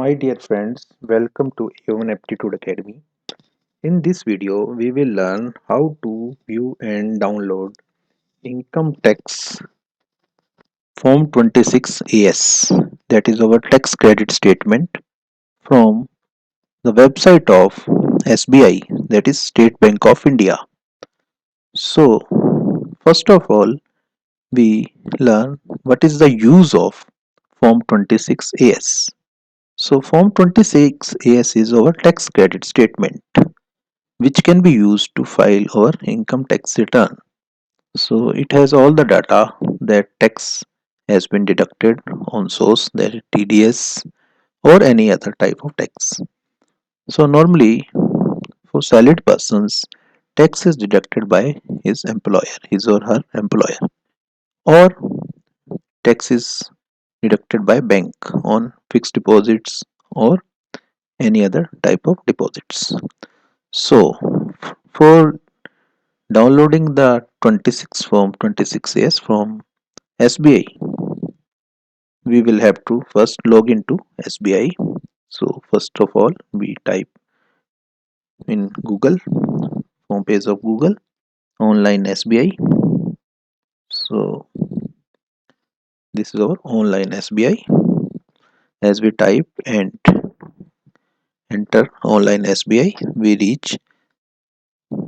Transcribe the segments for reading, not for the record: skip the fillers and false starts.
My dear friends, welcome to A1 Aptitude Academy. In this video, we will learn how to view and download Income Tax Form 26 AS, that is our tax credit statement from the website of SBI, that is State Bank of India. So, first of all, we learn what is the use of Form 26 AS. So, Form 26 AS is our tax credit statement which can be used to file our income tax return. So it has all the data that tax has been deducted on source, that is TDS or any other type of tax. So normally for salaried persons, tax is deducted by his employer, his or her employer, or tax is deducted by bank on fixed deposits or any other type of deposits. So for downloading the 26 form 26S from SBI, we will have to first log into SBI. So first of all, we type in Google, home page of Google, online SBI. So this is our online SBI. As we type and enter online SBI, we reach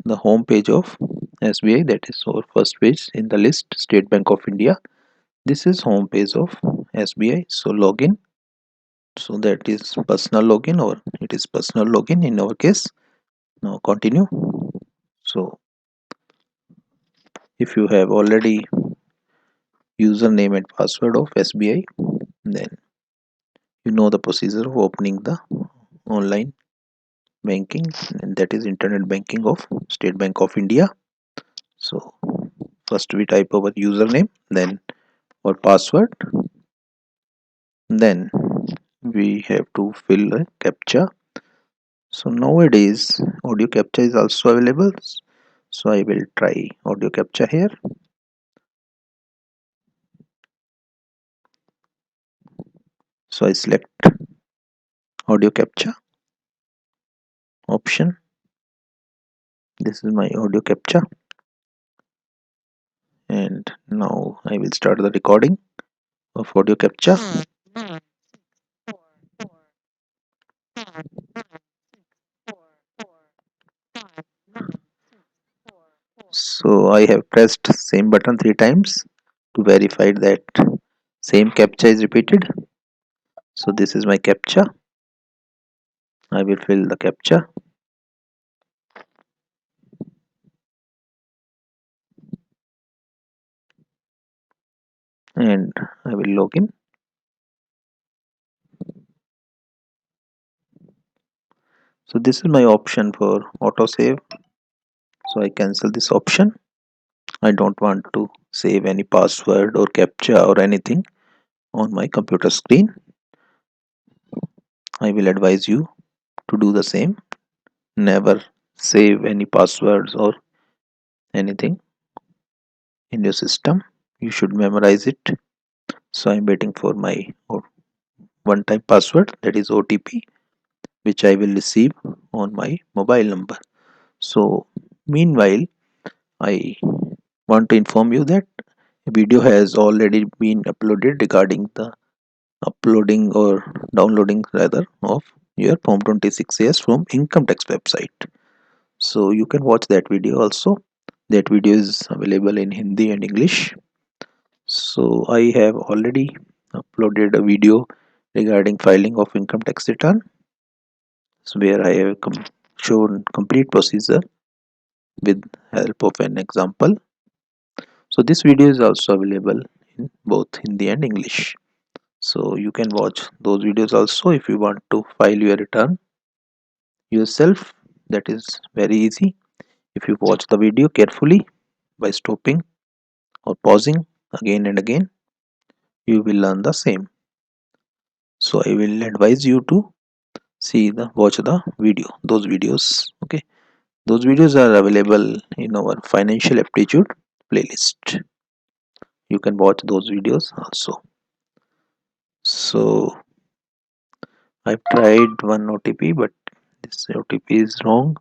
the home page of SBI, that is our first page in the list, State Bank of India. This is home page of SBI. So login. So that is personal login, or it is personal login in our case. Now continue. So if you have already username and password of SBI, then you know the procedure of opening the online banking, and that is internet banking of State Bank of India. So first we type our username, then our password, then we have to fill a captcha. So nowadays audio captcha is also available. So I will try audio captcha here. So I select audio captcha option. This is my audio captcha, and now I will start the recording of audio captcha. So I have pressed same button 3 times to verify that same captcha is repeated. So this is my captcha. I will fill the captcha and I will log in. So this is my option for autosave. So I cancel this option. I don't want to save any password or captcha or anything on my computer screen. I will advise you to do the same. Never save any passwords or anything in your system. You should memorize it. So I'm waiting for my one time password, that is OTP, which I will receive on my mobile number. So meanwhile, I want to inform you that a video has already been uploaded regarding the uploading or downloading rather of your form 26 from income tax website. So you can watch that video also. That video is available in Hindi and English. So I have already uploaded a video regarding filing of income tax return, so where I have shown complete procedure with help of an example. So this video is also available in both Hindi and English. So you can watch those videos also if you want to file your return yourself. That is very easy. If you watch the video carefully by stopping or pausing again and again, you will learn the same. So I will advise you to watch the video, those videos. Okay, those videos are available in our financial aptitude playlist. You can watch those videos also. So I've tried one OTP, but this OTP is wrong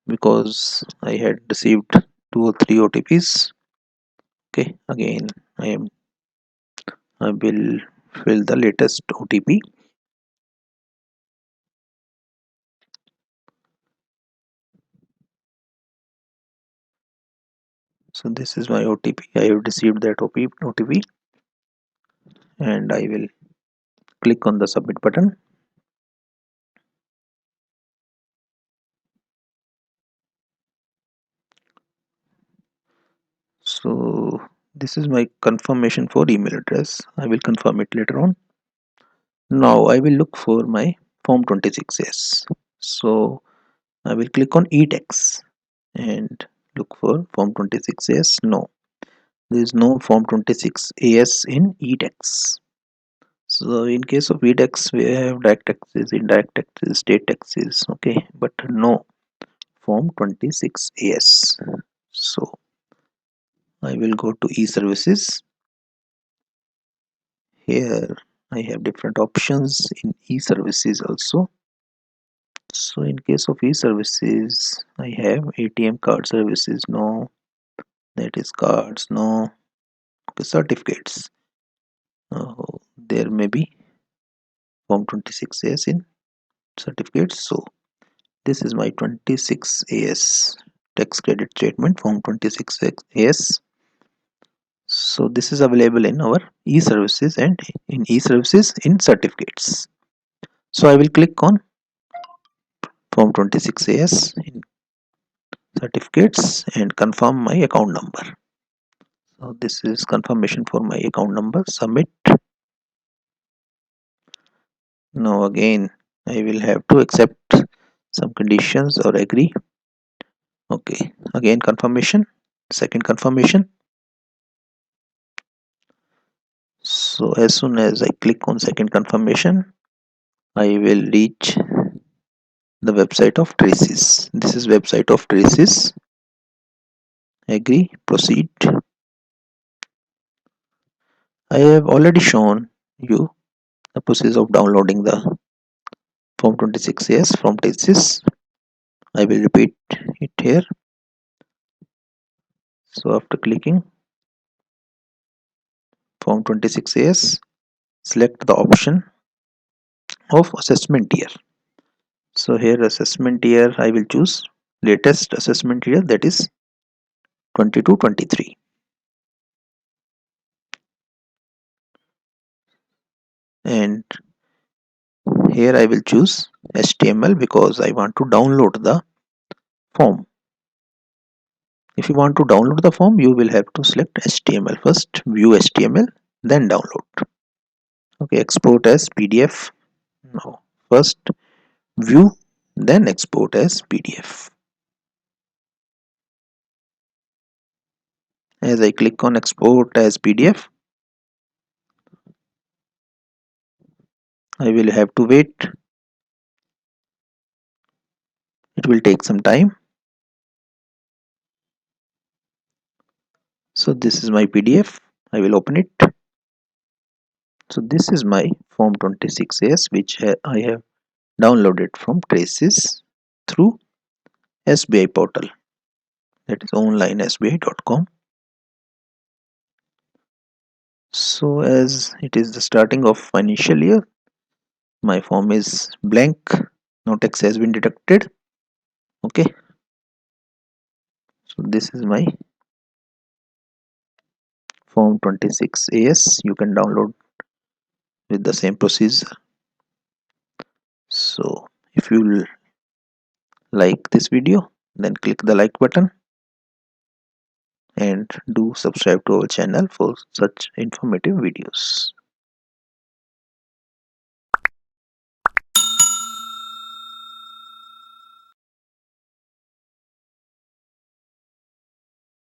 because I had received 2 or 3 OTPs. Okay, again I will fill the latest OTP. So this is my OTP. I have received that OTP and I will click on the submit button. So this is my confirmation for email address. I will confirm it later on. Now I will look for my form 26S. So I will click on eText and look for form 26S. No, there is no form 26AS in eText. So in case of eText, we have direct taxes, indirect taxes, state taxes, okay, but no form 26AS. So I will go to e-services. Here I have different options in e-services also. So in case of e-services, I have ATM card services, no, that is cards, no, okay, certificates. There may be form 26AS in certificates. So this is my 26AS tax credit statement form 26AS. So this is available in our e-services and in e-services in certificates. So I will click on form 26AS in certificates and confirm my account number. So this is confirmation for my account number. Submit. Now again I will have to accept some conditions or agree. Okay, again confirmation, second confirmation. So as soon as I click on second confirmation, I will reach the website of Traces. This is website of Traces. Agree, proceed. I have already shown you the process of downloading the form 26AS from Traces. I will repeat it here. So after clicking form 26AS, select the option of assessment year. So here assessment year I will choose latest assessment year, that is 22-23, and here I will choose HTML because I want to download the form. If you want to download the form, you will have to select HTML first, view HTML, then download. Okay, export as PDF. Now first view, then export as PDF. As I click on export as PDF, I will have to wait. It will take some time. So this is my PDF. I will open it. So this is my form 26AS which I have downloaded from Traces through SBI portal, that is online sbi.com. So as it is the starting of financial year, my form is blank, no tax has been deducted. Okay, so this is my form 26AS. You can download with the same procedure. So if you like this video, then click the like button and do subscribe to our channel for such informative videos.